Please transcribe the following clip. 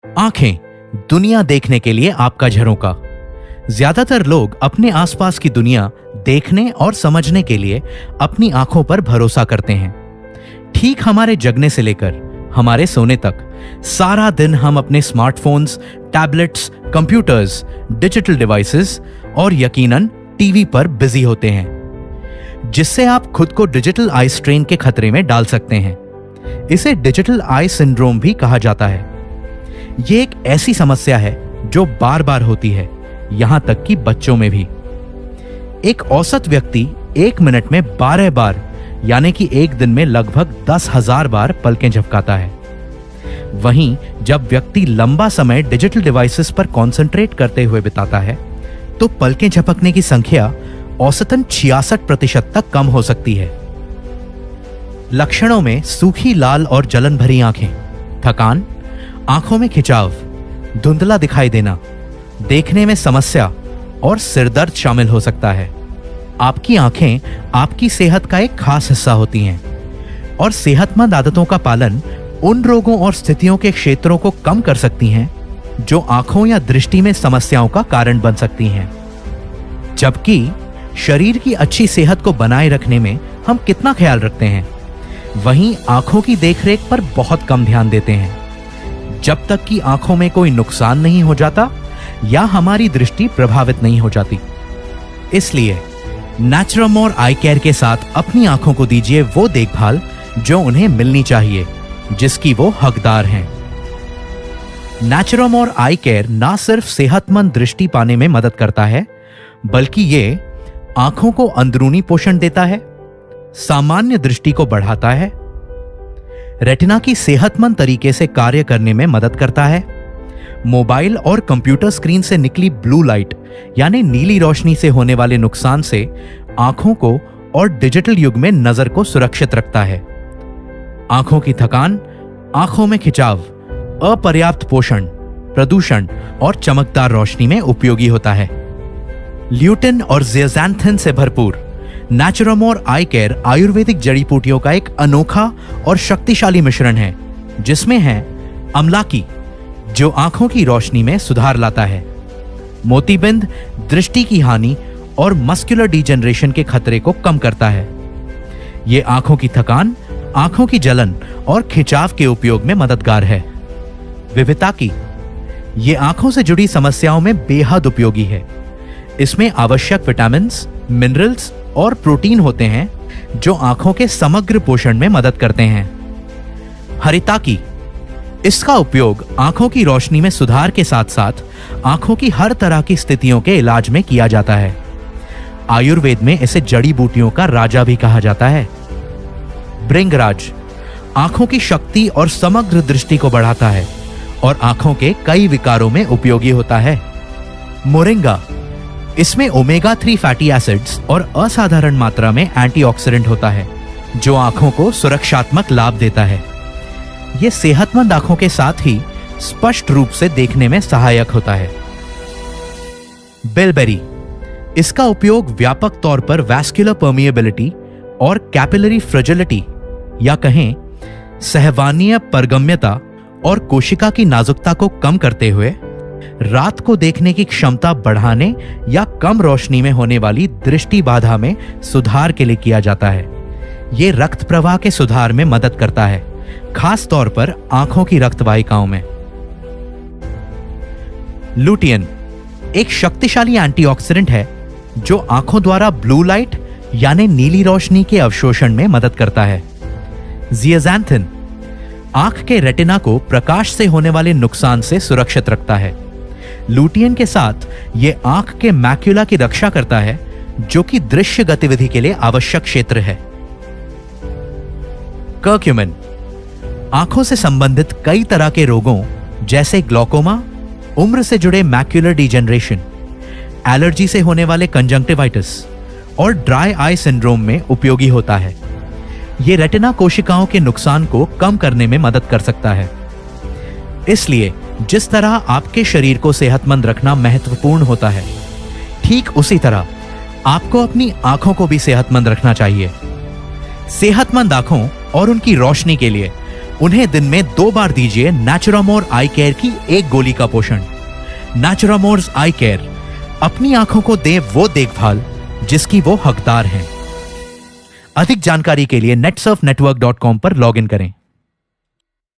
आंखें दुनिया देखने के लिए आपका झरोका। ज्यादातर लोग अपने आसपास की दुनिया देखने और समझने के लिए अपनी आंखों पर भरोसा करते हैं। ठीक हमारे जगने से लेकर हमारे सोने तक सारा दिन हम अपने smartphones, tablets, computers, digital devices और यकीनन टीवी पर बिजी होते हैं, जिससे आप खुद को डिजिटल आई स्ट्रेन के खतरे में डाल सकते हैं। इसे डिजिटल आई सिंड्रोम भी कहा जाता है। यह एक ऐसी समस्या है जो बार बार होती है, यहां तक कि बच्चों में भी। एक औसत व्यक्ति 1 मिनट में 12 बार यानी कि एक दिन में लगभग 10,000 बार पलकें झपकाता है। वहीं जब व्यक्ति लंबा समय डिजिटल डिवाइसेस पर कंसंट्रेट करते हुए बिताता है तो पलकें झपकने की संख्या औसतन 66% तक कम हो सकती है। लक्षणों में सूखी लाल और जलन भरी आंखें, थकान, आंखों में खिंचाव, धुंधला दिखाई देना, देखने में समस्या और सिरदर्द शामिल हो सकता है। आपकी आंखें आपकी सेहत का एक खास हिस्सा होती हैं और सेहतमंद आदतों का पालन उन रोगों और स्थितियों के क्षेत्रों को कम कर सकती हैं जो आंखों या दृष्टि में समस्याओं का कारण बन सकती हैं। जबकि शरीर की अच्छी सेहत को बनाए रखने में हम कितना ख्याल रखते हैं, वहीं आंखों की देखरेख पर बहुत कम ध्यान देते हैं, जब तक कि आंखों में कोई नुकसान नहीं हो जाता या हमारी दृष्टि प्रभावित नहीं हो जाती। इसलिए नेचुरमोर आई केयर के साथ अपनी आंखों को दीजिए वो देखभाल जो उन्हें मिलनी चाहिए, जिसकी वो हकदार हैं। नेचुरमोर आई केयर ना सिर्फ सेहतमंद दृष्टि पाने में मदद करता है, बल्कि ये आंखों को अंदरूनी पोषण देता है, सामान्य दृष्टि को बढ़ाता है, रेटिना की सेहतमंद तरीके से कार्य करने में मदद करता है, मोबाइल और कंप्यूटर स्क्रीन से निकली ब्लू लाइट यानी नीली रोशनी से होने वाले नुकसान से आंखों को और डिजिटल युग में नजर को सुरक्षित रखता है। आंखों की थकान, आंखों में खिंचाव, अपर्याप्त पोषण, प्रदूषण और चमकदार रोशनी में उपयोगी होता है। ल्यूटिन और ज़ेज़ैंथिन से भरपूर नेचुरमोर आई केयर आयुर्वेदिक जड़ी बूटियों का एक अनोखा और शक्तिशाली मिश्रण है, जिसमें है अमलाकी जो आंखों की रोशनी में सुधार लाता है, मोतीबिंद दृष्टि की हानि और मस्कुलर डिजेनरेशन के खतरे को कम करता है। यह आंखों की थकान, आंखों की जलन और खिंचाव के उपयोग में मददगार है। विविताकी ये आंखों से जुड़ी समस्याओं में बेहद उपयोगी है। इसमें आवश्यक विटामिन्स, मिनरल्स और प्रोटीन होते हैं जो आंखों के समग्र पोषण में मदद करते हैं। हरिताकी इसका उपयोग आंखों की रोशनी में सुधार के साथ साथ आंखों की हर तरह की स्थितियों के इलाज में किया जाता है। आयुर्वेद में इसे जड़ी बूटियों का राजा भी कहा जाता है। भृंगराज आंखों की शक्ति और समग्र दृष्टि को बढ़ाता है और आंखों के कई विकारों में उपयोगी होता है। मोरिंगा इसमें ओमेगा 3 फैटी एसिड्स और असाधारण मात्रा में एंटीऑक्सीडेंट होता है जो आंखों को सुरक्षात्मक लाभ देता है। यह सेहतमंद आंखों के साथ ही स्पष्ट रूप से देखने में सहायक होता है। बिलबेरी इसका उपयोग व्यापक तौर पर वैस्कुलर परमिएबिलिटी और कैपिलरी फ्रेजिलिटी या कहें सहवानीय परगम्यता और कोशिका की नाजुकता को कम करते हुए रात को देखने की क्षमता बढ़ाने या कम रोशनी में होने वाली दृष्टि बाधा में सुधार के लिए किया जाता है। यह रक्त प्रवाह के सुधार में मदद करता है, खास तौर पर आंखों की रक्त वाहिकाओं में। लुटियन एक शक्तिशाली एंटीऑक्सीडेंट है जो आंखों द्वारा ब्लू लाइट यानी नीली रोशनी के अवशोषण में मदद करता है। ज़ेज़ैंथिन आंख के रेटिना को प्रकाश से होने वाले नुकसान से सुरक्षित रखता है। लुटियन के साथ यह आंख के मैक्युला की रक्षा करता है, जो कि दृश्य गतिविधि के लिए आवश्यक क्षेत्र है। कर्क्यूमिन आंखों से संबंधित कई तरह के रोगों जैसे ग्लौकोमा, उम्र से जुड़े मैक्युलर डिजेनरेशन, एलर्जी से होने वाले कंजंक्टिवाइटिस और ड्राई आई सिंड्रोम में उपयोगी होता है। यह रेटिना कोशिकाओं के नुकसान को कम करने में मदद कर सकता है। इसलिए जिस तरह आपके शरीर को सेहतमंद रखना महत्वपूर्ण होता है, ठीक उसी तरह आपको अपनी आंखों को भी सेहतमंद रखना चाहिए। सेहतमंद आंखों और उनकी रोशनी के लिए उन्हें दिन में 2 बार दीजिए नेचुरामोर आई केयर की 1 गोली का पोषण। नेचुरामोर्स आई केयर, अपनी आंखों को दे वो देखभाल जिसकी वो हकदार हैं। अधिक जानकारी के लिए netsurfnetwork.com पर लॉगिन करें।